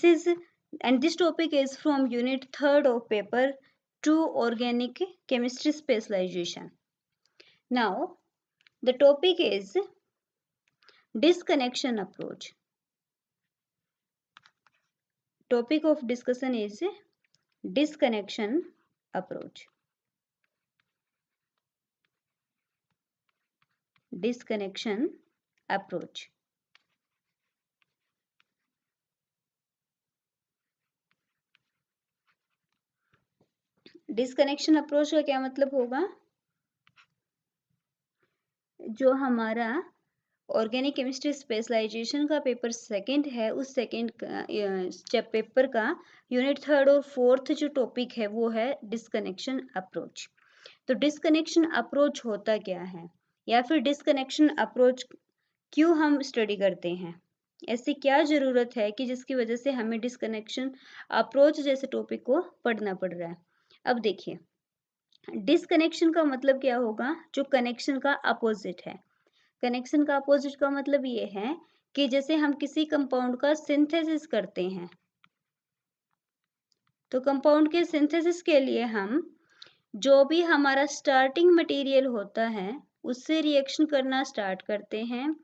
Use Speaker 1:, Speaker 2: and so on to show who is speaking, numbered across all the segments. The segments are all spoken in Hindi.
Speaker 1: This topic is from unit 3rd of paper 2 organic chemistry specialization. Now the topic is disconnection approach. Topic of discussion is disconnection approach. Disconnection approach. Disconnection approach का क्या मतलब होगा? जो हमारा ऑर्गेनिक केमिस्ट्री स्पेशलाइजेशन का पेपर सेकंड है, उस सेकंड पेपर का यूनिट 3rd और 4th जो टॉपिक है वो है डिस्कनेक्शन अप्रोच. तो डिस्कनेक्शन अप्रोच होता क्या है, या फिर डिस्कनेक्शन अप्रोच क्यों हम स्टडी करते हैं, ऐसी क्या ज़रूरत है कि जिसकी वजह से हमें डिस्कनेक्शन अप्रोच जैसे टॉपिक को पढ़ना पड़ रहा है. अब देखिए, डिस्कनेक्शन का मतलब क्या होगा? जो कनेक्शन का अपोजिट है. कनेक्शन का अपोजिट का मतलब ये है कि जैसे हम किसी कंपाउंड का सिंथेसिस करते हैं, तो कंपाउंड के सिंथेसिस के लिए हम जो भी हमारा स्टार्टिंग मटेरियल होता है उससे रिएक्शन करना स्टार्ट करते हैं.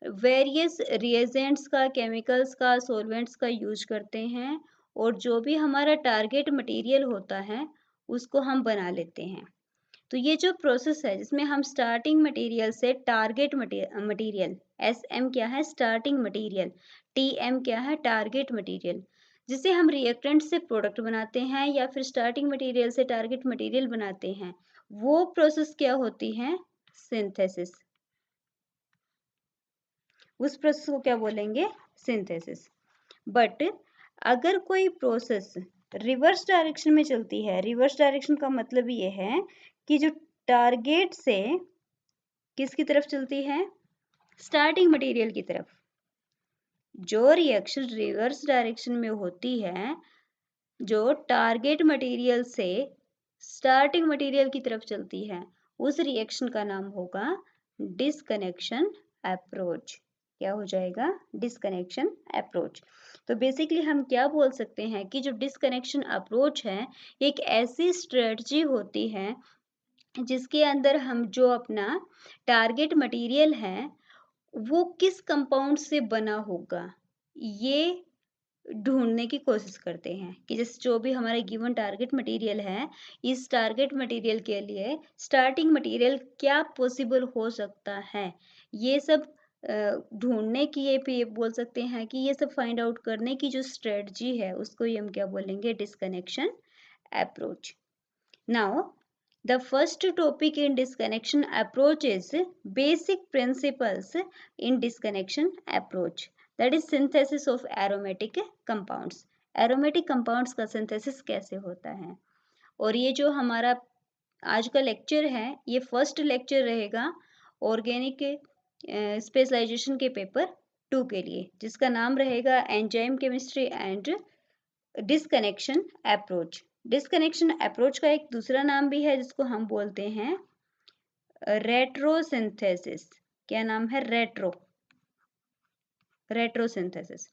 Speaker 1: वेरियस रिएजेंट्स का, केमिकल्स का, सॉल्वेंट्स का यूज करते हैं, और जो भी हमारा टारगेट मटेरियल होता है उसको हम बना लेते हैं. तो ये जो प्रोसेस है जिसमें हम स्टार्टिंग मटेरियल से टारगेट मटेरियल, SM क्या है? Starting material. TM क्या है? Target material. जिसे हम रिएक्टेंट से प्रोडक्ट बनाते हैं या फिर स्टार्टिंग मटेरियल से टारगेट मटेरियल बनाते हैं, वो प्रोसेस क्या होती है? सिंथेसिस. उस प्रोसेस को क्या बोलेंगे? सिंथेसिस. बट अगर कोई प्रोसेस रिवर्स डायरेक्शन में चलती है, रिवर्स डायरेक्शन का मतलब ये है कि जो टारगेट से किसकी तरफ चलती है? स्टार्टिंग मटेरियल की तरफ. जो रिएक्शन रिवर्स डायरेक्शन में होती है, जो टारगेट मटेरियल से स्टार्टिंग मटेरियल की तरफ चलती है, उस रिएक्शन का नाम होगा डिस्कनेक्शन अप्रोच. क्या हो जाएगा? Disconnection approach. तो बेसिकली हम क्या बोल सकते हैं कि जो डिस्कनेक्शन अप्रोच है, एक ऐसी स्ट्रेटजी होती है जिसके अंदर हम जो अपना टारगेट मटेरियल है वो किस कंपाउंड से बना होगा, ये ढूंढने की कोशिश करते हैं कि जैसे जो भी हमारा गिवन टारगेट मटेरियल है, इस टारगेट मटेरियल के लिए स्टार्टिंग मटेरियल क्या पॉसिबल हो सकता है, ये सब ढूंढने की, ये बोल सकते हैं कि ये सब फाइंड आउट करने की जो स्ट्रेटजी है उसको ही हम क्या बोलेंगे? Disconnection approach. Now the first topic in disconnection approach is basic principles in disconnection approach, that is synthesis of aromatic compounds. aromatic compounds का synthesis कैसे होता है, और ये जो हमारा आज का लेक्चर है ये फर्स्ट लेक्चर रहेगा ऑर्गेनिक स्पेशलाइजेशन के पेपर 2 के लिए, जिसका नाम रहेगा enzyme chemistry and disconnection approach. Disconnection approach का एक दूसरा नाम भी है जिसको हम बोलते हैं रेट्रोसिंथेसिस. क्या नाम है? रेट्रोसिंथेसिस.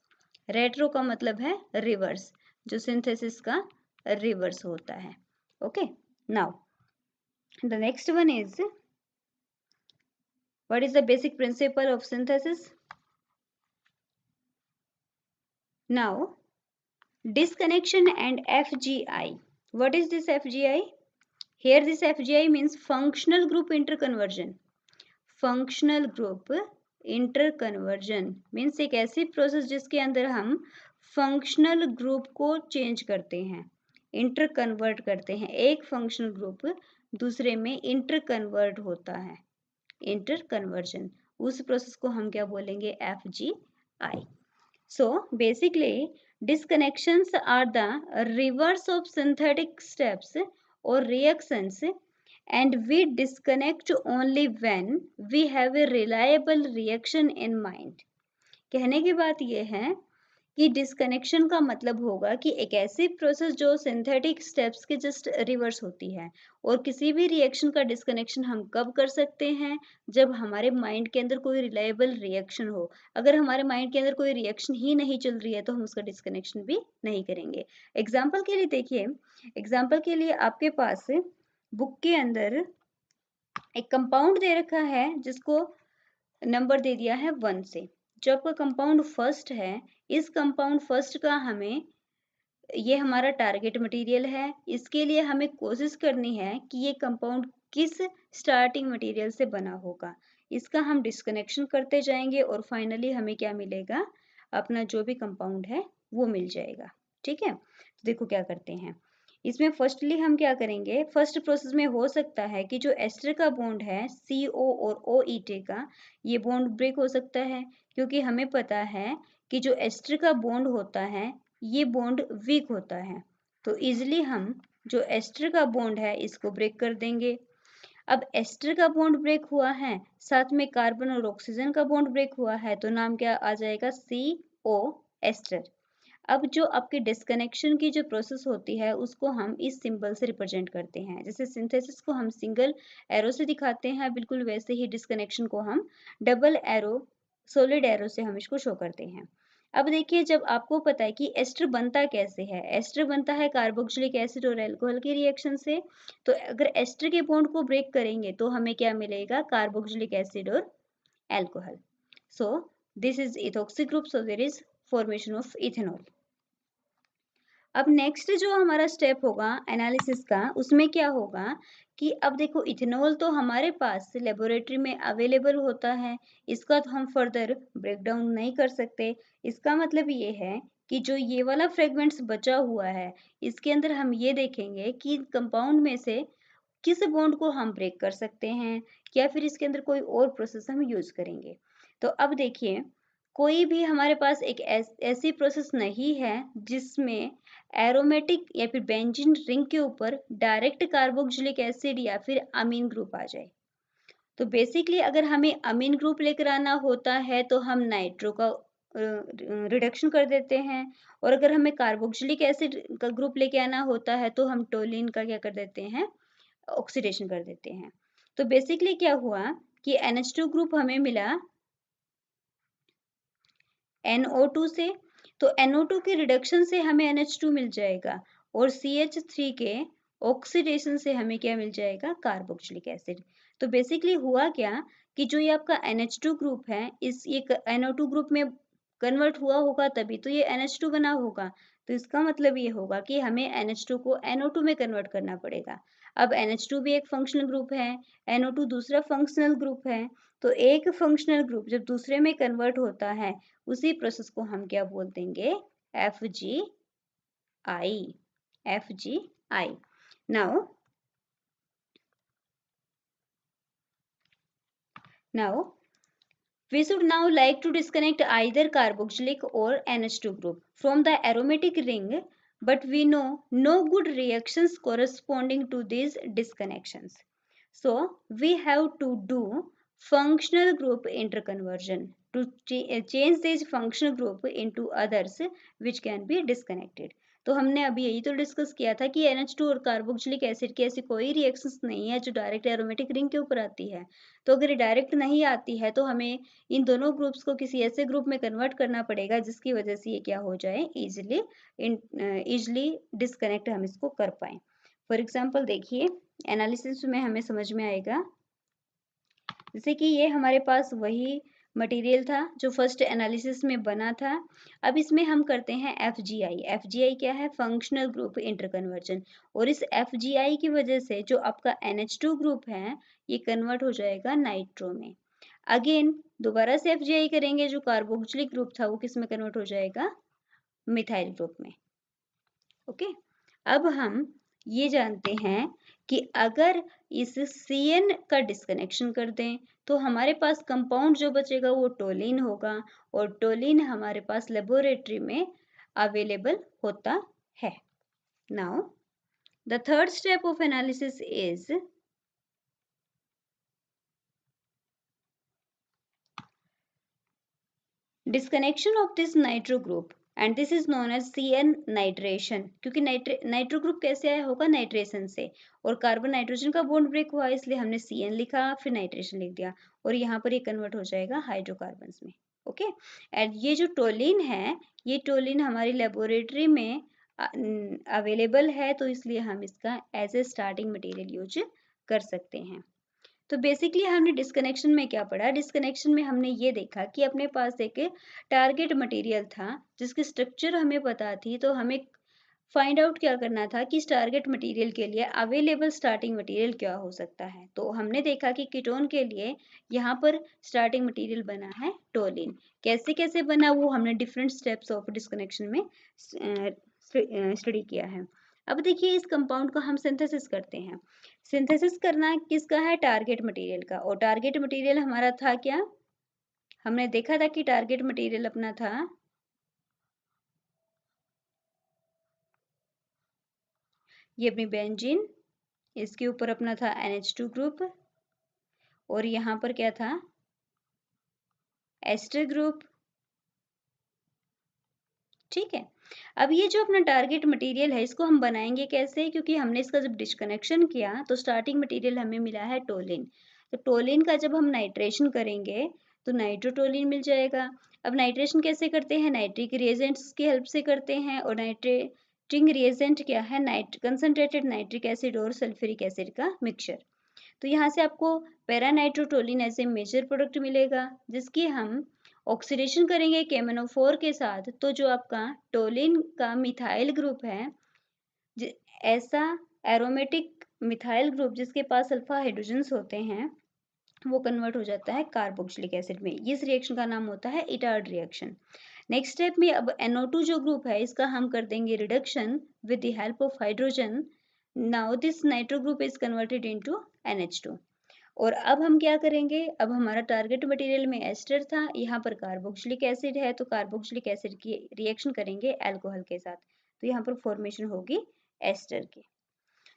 Speaker 1: रेट्रो का मतलब है रिवर्स, जो सिंथेसिस का रिवर्स होता है. Okay, now the next one is what is the basic principle of synthesis. Now disconnection and FGI. What is this FGI? Here this FGI means functional group interconversion. Functional group interconversion means एक ऐसी प्रोसेस जिसके अंदर हम फंक्शनल ग्रुप को चेंज करते हैं, इंटरकन्वर्ट करते हैं. एक फंक्शनल ग्रुप दूसरे में इंटरकन्वर्ट होता है, इंटरकन्वर्जन. उस प्रोसेस को हम क्या बोलेंगे? FGI. So basically disconnections are the reverse of synthetic steps or reactions, and we disconnect only when we have a reliable reaction in mind. कहने की बात यह है कि डिस्कनेक्शन का मतलब होगा कि एक ऐसी प्रोसेस जो सिंथेटिक स्टेप्स के जस्ट रिवर्स होती है। और किसी भी रिएक्शन का डिस्कनेक्शन हम कब कर सकते हैं, जब हमारे माइंड के अंदर कोई रिलायबल रिएक्शन हो। अगर हमारे माइंड के अंदर कोई रिएक्शन ही नहीं चल रही है तो हम उसका डिस्कनेक्शन भी नहीं करेंगे। एग्जाम्पल के लिए देखिए, एग्जाम्पल के लिए आपके पास बुक के अंदर एक कंपाउंड दे रखा है जिसको नंबर दे दिया है 1 से। जो आपका कंपाउंड फर्स्ट है, इस कंपाउंड फर्स्ट का हमें, ये हमारा टारगेट मटेरियल है। इसके लिए हमें कोशिश करनी है कि ये कंपाउंड किस स्टार्टिंग मटेरियल से बना होगा। इसका हम डिस्कनेक्शन करते जाएंगे और फाइनली हमें क्या मिलेगा, अपना जो भी कंपाउंड है वो मिल जाएगा। ठीक है, तो देखो क्या करते हैं इसमें। फर्स्टली हम क्या करेंगे, फर्स्ट प्रोसेस में हो सकता है कि जो एस्टर का बॉन्ड है CO और OET का, ये बॉन्ड ब्रेक हो सकता है, क्योंकि हमें पता है कि जो एस्टर का बॉन्ड होता है ये बॉन्ड वीक होता है। तो इजिली हम जो एस्टर का बॉन्ड है इसको ब्रेक कर देंगे। अब एस्टर का बॉन्ड ब्रेक हुआ है, साथ में कार्बन और ऑक्सीजन का बॉन्ड ब्रेक हुआ है, तो नाम क्या आ जाएगा, CO एस्टर। अब जो आपके डिस्कनेक्शन की जो प्रोसेस होती है उसको हम इस सिंबल से रिप्रेजेंट करते हैं। जैसे सिंथेसिस को हम सिंगल एरो से दिखाते हैं, बिल्कुल वैसे ही डिस्कनेक्शन को हम डबल एरो, सॉलिड एरो से हम इसको शो करते हैं। अब देखिए, जब आपको पता है कि एस्टर बनता कैसे है, एस्टर बनता है कार्बोक्सिलिक एसिड और अल्कोहल के रिएक्शन से। तो अगर एस्टर के बॉन्ड को ब्रेक करेंगे तो हमें क्या मिलेगा, कार्बोक्सिलिक एसिड और alcohol. So this is ethoxy group, so there is formation of ethanol. अब नेक्स्ट जो हमारा स्टेप होगा एनालिसिस का, उसमें क्या होगा कि अब देखो इथेनॉल तो हमारे पास लेबोरेटरी में अवेलेबल होता है, इसका तो हम फर्दर ब्रेक डाउन नहीं कर सकते। इसका मतलब ये है कि जो ये वाला फ्रेगमेंट्स बचा हुआ है, इसके अंदर हम ये देखेंगे कि कंपाउंड में से किस बॉन्ड को हम ब्रेक कर सकते हैं, या फिर इसके अंदर कोई और प्रोसेस हम यूज करेंगे। तो अब देखिए, कोई भी हमारे पास एक ऐसी प्रोसेस नहीं है जिसमें एरोमेटिक या फिर बेंजीन रिंग के ऊपर डायरेक्ट कार्बोक्सिलिक एसिड या फिर अमीन ग्रुप आ जाए। तो बेसिकली अगर हमें अमीन ग्रुप लेकर आना होता है तो हम नाइट्रो का रिडक्शन कर देते हैं, और अगर हमें कार्बोक्सिलिक एसिड का ग्रुप लेके आना होता है तो हम टोलिन का क्या कर देते हैं, ऑक्सीडेशन कर देते हैं। तो बेसिकली क्या हुआ कि NH2 ग्रुप हमें मिला NO2 से, तो NO2 के रिडक्शन से हमें NH2 मिल जाएगा, और CH3 के ऑक्सीडेशन से हमें क्या मिल जाएगा, कार्बोक्सिलिक एसिड। तो बेसिकली हुआ क्या कि जो ये आपका NH2 ग्रुप है, इस ये NO2 ग्रुप में कन्वर्ट हुआ होगा तभी तो ये NH2 बना होगा। तो इसका मतलब ये होगा कि हमें NH2 को NO2 में कन्वर्ट करना पड़ेगा। अब NH2 भी एक फंक्शनल ग्रुप है, NO2 दूसरा फंक्शनल ग्रुप है। तो एक फंक्शनल ग्रुप जब दूसरे में कन्वर्ट होता है, उसी प्रोसेस को हम क्या बोल देंगे, FgI, FgI। Now we should now like to disconnect either carboxylic or NH2 group from the aromatic ring, but we know no good reactions corresponding to these disconnections. So we have to do functional group interconversion to change this functional group into others which can be disconnected. तो हमने अभी यही तो डिस्कस किया था कि NH2 और कार्बोक्सिलिक एसिड की ऐसी कोई रिएक्शंस नहीं है जो डायरेक्ट एरोमेटिक रिंग के ऊपर आती है। तो अगर डायरेक्ट नहीं आती है तो हमें इन दोनों ग्रुप्स को किसी ऐसे ग्रुप में कन्वर्ट करना पड़ेगा जिसकी वजह से ये क्या हो जाए, इजिली डिस्कनेक्ट हम इसको कर पाए। फॉर एग्जाम्पल देखिए, एनालिसिस में हमें समझ में आएगा, जैसे कि ये हमारे पास वही मटेरियल था जो फर्स्ट एनालिसिस में बना था। अब इसमें हम करते हैं FgI क्या है, फंक्शनल ग्रुप इंटरकन्वर्जन। और इस FgI की वजह से जो आपका NH2 ग्रुप है ये कन्वर्ट हो जाएगा नाइट्रो में। अगेन दोबारा से FgI करेंगे, जो कार्बोक्सिलिक ग्रुप था वो किस में कन्वर्ट हो जाएगा, मिथाइल ग्रुप में। ओके, अब हम ये जानते हैं कि अगर इस CN का डिस्कनेक्शन कर दें तो हमारे पास कंपाउंड जो बचेगा वो टोलिन होगा, और टोलिन हमारे पास लेबोरेटरी में अवेलेबल होता है। Now the third step of analysis is disconnection of this nitro group and this is known as CN nitration, क्योंकि नाइट्रो ग्रुप कैसे आया होगा, नाइट्रेशन से, और कार्बन नाइट्रोजन का बॉन्ड ब्रेक हुआ इसलिए हमने CN लिखा, फिर नाइट्रेशन लिख दिया, और यहाँ पर ये कन्वर्ट हो जाएगा हाइड्रोकार्बन्स में। ओके, एंड ये जो टोलिन है, ये टोलिन हमारी लेबोरेटरी में अवेलेबल है, तो इसलिए हम इसका as a starting material use कर सकते हैं। तो बेसिकली हमने डिस्कनेक्शन में क्या पढ़ा, डिस्कनेक्शन में हमने ये देखा कि अपने पास एक टारगेट मटेरियल था जिसकी स्ट्रक्चर हमें पता थी, तो हमें फाइंड आउट क्या करना था कि इस टारगेट मटेरियल के लिए अवेलेबल स्टार्टिंग मटेरियल क्या हो सकता है। तो हमने देखा कि कीटोन के लिए यहाँ पर स्टार्टिंग मटेरियल बना है टोलिन। कैसे कैसे बना वो हमने डिफरेंट स्टेप्स ऑफ डिस्कनेक्शन में स्टडी किया है। अब देखिए इस कंपाउंड का हम सिंथेसिस करते हैं। सिंथेसिस करना किसका है, टारगेट मटेरियल का, और टारगेट मटेरियल हमारा था क्या, हमने देखा था कि टारगेट मटेरियल अपना था ये अपनी बेंजीन, इसके ऊपर अपना था NH2 ग्रुप, और यहाँ पर क्या था, एस्टर ग्रुप। ठीक है, अब ये जो अपना टारगेट मटेरियल है इसको हम बनाएंगे कैसे, क्योंकि हमने इसका जब डिस्कनेक्शन किया तो स्टार्टिंग मटेरियल हमें मिला है टोलिन, तो टोलिन का जब हम नाइट्रेशन करेंगे तो नाइट्रोटोलिन मिल जाएगा। अब नाइट्रेशन कैसे करते हैं, नाइट्रिक रिएजेंट्स की हेल्प से करते हैं, और नाइट्रेटिंग रिएजेंट क्या है, कंसंट्रेटेड नाइट्रिक एसिड और सल्फ्यूरिक एसिड का मिक्सचर। तो यहाँ से आपको पैरानाइट्रोटोलिन ऐसे मेजर प्रोडक्ट मिलेगा, जिसकी हम ऑक्सीडेशन करेंगे KMnO4 के साथ, तो जो आपका टोलिन का मिथाइल ग्रुप है, ऐसा एरोमेटिक मिथाइल ग्रुप जिसके पास अल्फा हाइड्रोजन्स होते हैं, वो कन्वर्ट हो जाता है कार्बोक्सिलिक एसिड में। इस रिएक्शन का नाम होता है इटार्ड रिएक्शन। नेक्स्ट स्टेप में अब NO2 जो ग्रुप है इसका हम कर देंगे reduction with the help of hydrogen. Now this nitro group is converted into NH2। और अब हम क्या करेंगे, अब हमारा टारगेट मटेरियल में एस्टर था, यहाँ पर कार्बोक्सिलिक एसिड है, तो कार्बोक्सिलिक एसिड की रिएक्शन करेंगे अल्कोहल के साथ, तो यहाँ पर फॉर्मेशन होगी एस्टर की।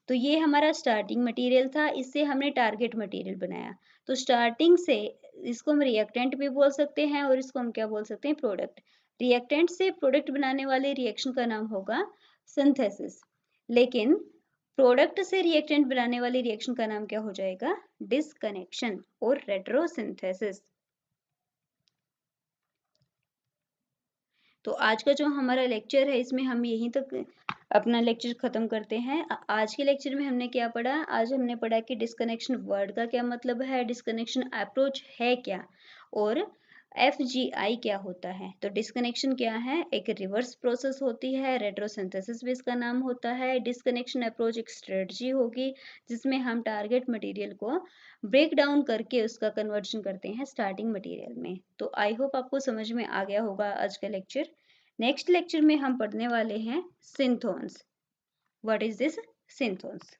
Speaker 1: तो ये हमारा स्टार्टिंग मटेरियल था, इससे हमने टारगेट मटेरियल बनाया। तो स्टार्टिंग से इसको हम रिएक्टेंट भी बोल सकते हैं, और इसको हम क्या बोल सकते हैं, प्रोडक्ट। रिएक्टेंट से प्रोडक्ट बनाने वाले रिएक्शन का नाम होगा सिंथेसिस, लेकिन प्रोडक्ट से रिएक्टेंट बनाने वाली रिएक्शन का नाम क्या हो जाएगा, डिस्कनेक्शन और रेट्रोसिंथेसिस। तो आज का जो हमारा लेक्चर है इसमें हम यहीं तक अपना लेक्चर खत्म करते हैं। आज के लेक्चर में हमने क्या पढ़ा, आज हमने पढ़ा कि डिस्कनेक्शन वर्ड का क्या मतलब है, डिस्कनेक्शन अप्रोच है क्या, और FGI क्या होता है। तो डिस्कनेक्शन क्या है, एक रिवर्स प्रोसेस होती है, रेट्रोसिंथेसिस भी इसका नाम होता है। डिस्कनेक्शन अप्रोच एक स्ट्रेटजी होगी जिसमें हम टारगेट मटेरियल को ब्रेक डाउन करके उसका कन्वर्जन करते हैं स्टार्टिंग मटेरियल में। तो आई होप आपको समझ में आ गया होगा आज का लेक्चर। नेक्स्ट लेक्चर में हम पढ़ने वाले हैं सिंथोन्स। What is this, सिंथोन्स।